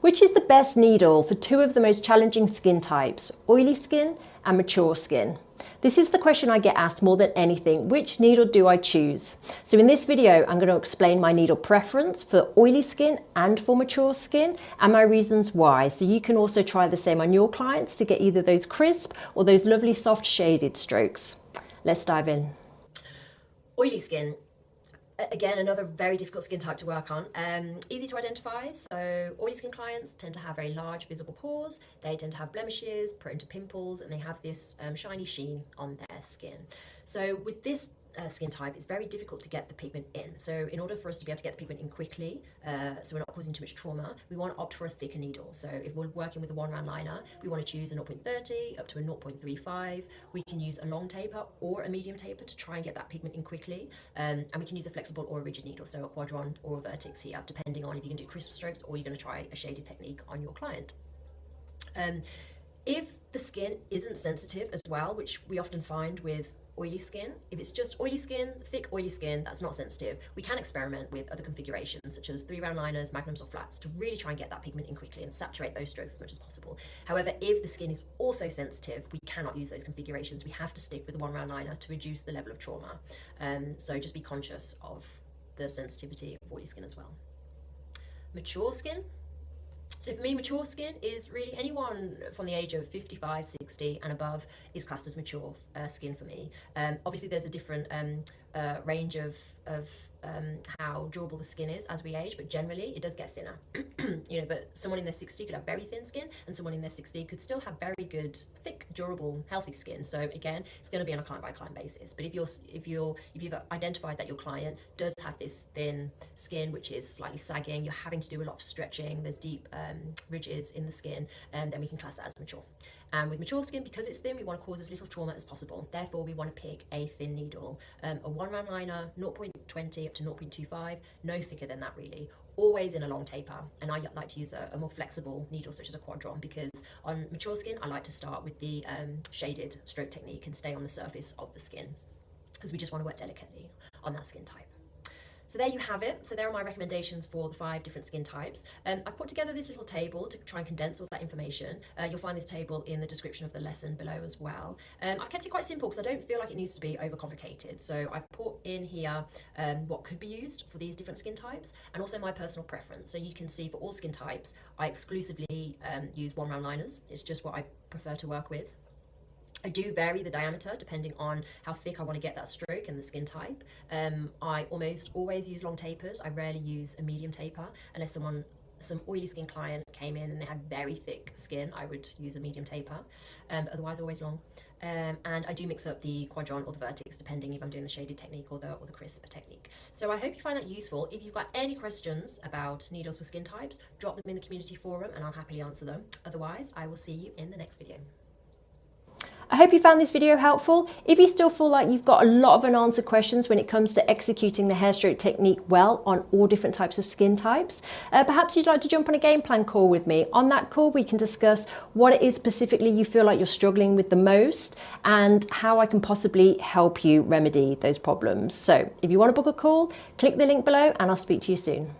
Which is the best needle for two of the most challenging skin types, oily skin and mature skin? This is the question I get asked more than anything. Which needle do I choose? So in this video, I'm going to explain my needle preference for oily skin and for mature skin and my reasons why. So you can also try the same on your clients to get either those crisp or those lovely soft shaded strokes. Let's dive in. Oily skin. Again, another very difficult skin type to work on. Easy to identify. So oily skin clients tend to have very large visible pores. They tend to have blemishes, prone to pimples, and they have this shiny sheen on their skin. So with this skin type, it's very difficult to get the pigment in. So in order for us to be able to get the pigment in quickly, so we're not causing too much trauma, we want to opt for a thicker needle. So if we're working with a 1 round liner, we want to choose a 0.30 up to a 0.35. We can use a long taper or a medium taper to try and get that pigment in quickly. And we can use a flexible or a rigid needle, so a Quadron or a Vertex here, depending on if you can do crisp strokes or you're going to try a shaded technique on your client. If the skin isn't sensitive as well, which we often find with oily skin, if it's just oily skin, thick oily skin, that's not sensitive, we can experiment with other configurations such as 3 round liners, magnums or flats to really try and get that pigment in quickly and saturate those strokes as much as possible. However, if the skin is also sensitive, we cannot use those configurations. We have to stick with the 1 round liner to reduce the level of trauma. So just be conscious of the sensitivity of oily skin as well. Mature skin. So for me, mature skin is really anyone from the age of 55, 60 and above is classed as mature skin for me. Obviously there's a different range of how durable the skin is as we age, but generally it does get thinner. But someone in their 60 could have very thin skin and someone in their 60 could still have very good, thick, durable, healthy skin. So again, it's going to be on a client by client basis. But if you've identified that your client does have this thin skin, which is slightly sagging, you're having to do a lot of stretching, there's deep ridges in the skin, and then we can class that as mature. And with mature skin, because it's thin, we want to cause as little trauma as possible. Therefore, we want to pick a thin needle. A 1 round liner, 0.20 up to 0.25, no thicker than that really. Always in a long taper. And I like to use a more flexible needle such as a Quadron, because on mature skin, I like to start with the shaded stroke technique and stay on the surface of the skin, because we just want to work delicately on that skin type. So there you have it. So there are my recommendations for the 5 different skin types. I've put together this little table to try and condense all that information. You'll find this table in the description of the lesson below as well. I've kept it quite simple because I don't feel like it needs to be overcomplicated. So I've put in here what could be used for these different skin types and also my personal preference. So you can see for all skin types, I exclusively use 1 round liners. It's just what I prefer to work with. I do vary the diameter depending on how thick I want to get that stroke and the skin type. I almost always use long tapers. I rarely use a medium taper unless some oily skin client came in and they had very thick skin. I would use a medium taper, otherwise always long. And I do mix up the Quadron or the Vertex depending if I'm doing the shaded technique or the crisp technique. So I hope you find that useful. If you've got any questions about needles for skin types, drop them in the community forum and I'll happily answer them. Otherwise, I will see you in the next video. I hope you found this video helpful. If you still feel like you've got a lot of unanswered questions when it comes to executing the hair stroke technique well on all different types of skin types, perhaps you'd like to jump on a game plan call with me. On that call, we can discuss what it is specifically you feel like you're struggling with the most and how I can possibly help you remedy those problems. So if you want to book a call, click the link below and I'll speak to you soon.